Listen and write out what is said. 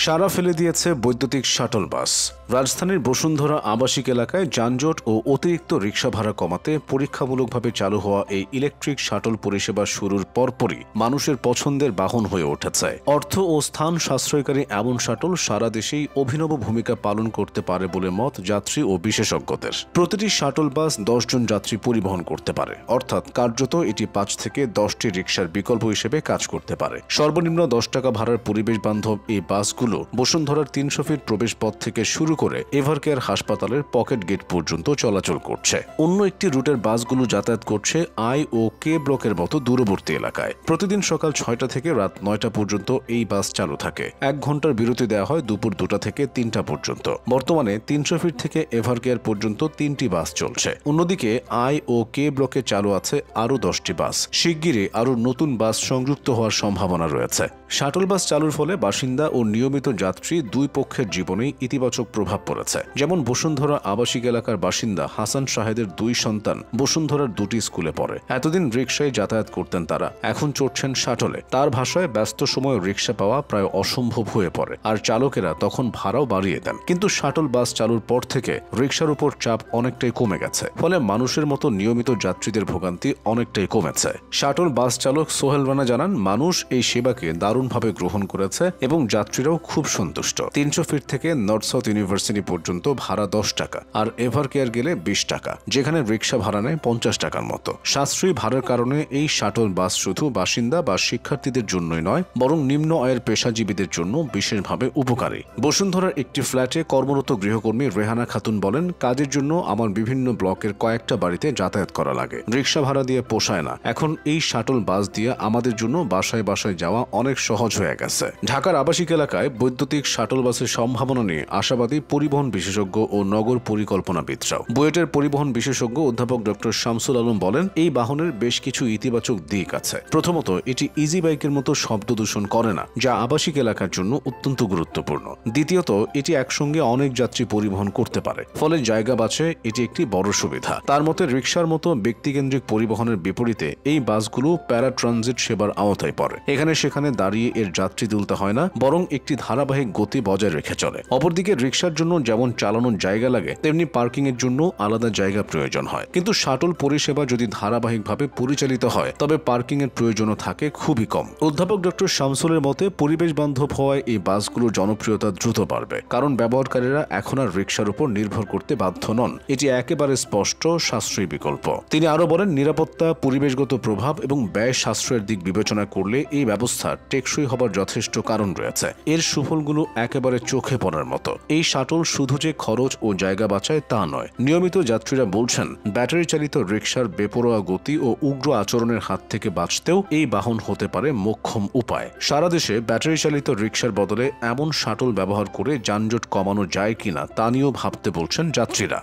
সাড়া ফেলে দিয়েছে বৈদ্যুতিক শাটল বাস। রাজধানীর বসুন্ধরা আবাসিক এলাকায় যানজট ও অতিরিক্ত রিকশা ভাড়া কমাতে পরীক্ষামূলকভাবে চালু হওয়া এই ইলেকট্রিক শাটল পরিষেবা শুরুর পরপরই মানুষের পছন্দের বাহন হয়ে উঠেছে। অর্থ ও স্থান সাশ্রয়কারী এমন শাটল সারা দেশেই অভিনব ভূমিকা পালন করতে পারে বলে মত যাত্রী ও বিশেষজ্ঞদের। প্রতিটি শাটল বাস 10 জন যাত্রী পরিবহন করতে পারে, অর্থাৎ কার্যত এটি 5 থেকে 10টি রিকশার বিকল্প হিসেবে কাজ করতে পারে। সর্বনিম্ন 10 টাকা ভাড়ার পরিবেশ বান্ধব এই বাসগুলো বসুন্ধরার 300 ফিট প্রবেশ পথ থেকে শুরু করে এভারকেয়ার হাসপাতালের পকেট গেট পর্যন্ত চলাচল করছে। অন্য একটি রুটের বাসগুলো যাতায়াত করছে আই ও কে ব্লকের মতো দূরবর্তী এলাকায়। প্রতিদিন সকাল 6টা থেকে রাত 9টা পর্যন্ত এই বাস চালু থাকে। 1 ঘন্টার বিরতি দেওয়া হয় দুপুর 2টা থেকে 3টা পর্যন্ত। বর্তমানে 300 ফিট থেকে এভারকেয়ার পর্যন্ত 3টি বাস চলছে। অন্যদিকে আই ও কে ব্লকে চালু আছে আরও 10টি বাস। শিগগিরই আরও নতুন বাস সংযুক্ত হওয়ার সম্ভাবনা রয়েছে। শাটল বাস চালুর ফলে বাসিন্দা ও নিয়মিত যাত্রী দুই পক্ষের জীবনেই ইতিবাচক প্রভাব পড়েছে। যেমন বসুন্ধরা আবাসিক এলাকার বাসিন্দা হাসান শাহেদের 2 সন্তান বসুন্ধরার 2টি স্কুলে পড়ে। এতদিন রিকশায় যাতায়াত করতেন তারা, এখন চড়ছেন শাটলে। তার ভাষায় ব্যস্ত সময়ে রিকশা পাওয়া প্রায় অসম্ভব হয়ে পড়ে, আর চালকেরা তখন ভাড়াও বাড়িয়ে দেন। কিন্তু শাটল বাস চালুর পর থেকে রিকশার উপর চাপ অনেকটাই কমে গেছে, ফলে মানুষের মতো নিয়মিত যাত্রীদের ভোগান্তি অনেকটাই কমেছে। শাটল বাস চালক সোহেল রানা জানান, মানুষ এই সেবাকে দারুণভাবে গ্রহণ করেছে এবং যাত্রীরাও খুব সন্তুষ্ট। 300 ফিট থেকে নর্থ সাউথ ইউনিভার্সিটি পর্যন্ত ভাড়া 10 টাকা, আর এভারকেয়ার গেলে 20 টাকা, যেখানে রিকশা ভাড়া নেয় 50 টাকার মতো। সাশ্রয়ী ভাড়ার কারণে এই শাটল বাস শুধু বাসিন্দা বা শিক্ষার্থীদের জন্যই নয়, বরং নিম্ন আয়ের পেশাজীবীদের জন্য বিশেষভাবে উপকারী। বসুন্ধরার একটি ফ্ল্যাটে কর্মরত গৃহকর্মী রেহানা খাতুন বলেন, কাজের জন্য আমার বিভিন্ন ব্লকের কয়েকটা বাড়িতে যাতায়াত করা লাগে। রিকশা ভাড়া দিয়ে পোষায় না। এখন এই শাটল বাস দিয়ে আমাদের জন্য বাসায় বাসায় যাওয়া অনেক সহজ হয়ে গেছে। ঢাকার আবাসিক এলাকায় বৈদ্যুতিক শাটল বাসের সম্ভাবনা নিয়ে আশাবাদী পরিবহন বিশেষজ্ঞ ও নগর পরিকল্পনাবিদরাও। বুয়েটের পরিবহন বিশেষজ্ঞ অধ্যাপক ডক্টর শামসুল আলম বলেন, এই বাহনের বেশ কিছু ইতিবাচক দিক আছে। প্রথমত, এটি ইজি বাইকের মতো শব্দ দূষণ করে না, যা আবাসিক এলাকার জন্য অত্যন্ত গুরুত্বপূর্ণ। দ্বিতীয়ত, এটি একসঙ্গে অনেক যাত্রী পরিবহন করতে পারে, ফলে জায়গা বাঁচে। এটি একটি বড় সুবিধা। তার মতে, রিকশার মতো ব্যক্তিকেন্দ্রিক পরিবহনের বিপরীতে এই বাসগুলো প্যারা ট্রানজিট সেবার আওতায় পড়ে। এখানে সেখানে দাঁড়িয়ে এর যাত্রী তুলতে হয় না, বরং একটি ধারাবাহিক গতি বজায় রেখে চলে। অপরদিকে রিকশার জন্য যেমন চালানোর জায়গা লাগে, তেমনি পার্কিং এর জন্য আলাদা জায়গা প্রয়োজন হয়। কিন্তু শাটল পরিষেবা যদি ধারাবাহিকভাবে পরিচালিত হয়, তবে পার্কিং এর প্রয়োজনও থাকে খুবই কম। অধ্যাপক ডক্টর শামসুলের মতে, পরিবেশ বান্ধব হওয়ায় এই বাসগুলোর জনপ্রিয়তা দ্রুত বাড়বে, কারণ ব্যবহারকারীরা এখন আর রিকশার উপর নির্ভর করতে বাধ্য নন। এটি একেবারে স্পষ্ট সাশ্রয়ী বিকল্প। তিনি আরো বলেন, নিরাপত্তা, পরিবেশগত প্রভাব এবং ব্যয় সাশ্রয়ের দিক বিবেচনা করলে এই ব্যবস্থা টেকসই হবার যথেষ্ট কারণ রয়েছে। এর সুফলগুলো একেবারে চোখে পড়ার মতো। এই শাটল শুধু যে খরচ ও জায়গা বাঁচায় তা নয়। নিয়মিত যাত্রীরা বলছেন, ব্যাটারি চালিত রিকশার বেপরোয়া গতি ও উগ্র আচরণের হাত থেকে বাঁচতেও এই বাহন হতে পারে মোক্ষম উপায়। সারা দেশে ব্যাটারি চালিত রিকশার বদলে এমন শাটল ব্যবহার করে যানজট কমানো যায় কিনা তা নিয়েও ভাবতে বলছেন যাত্রীরা।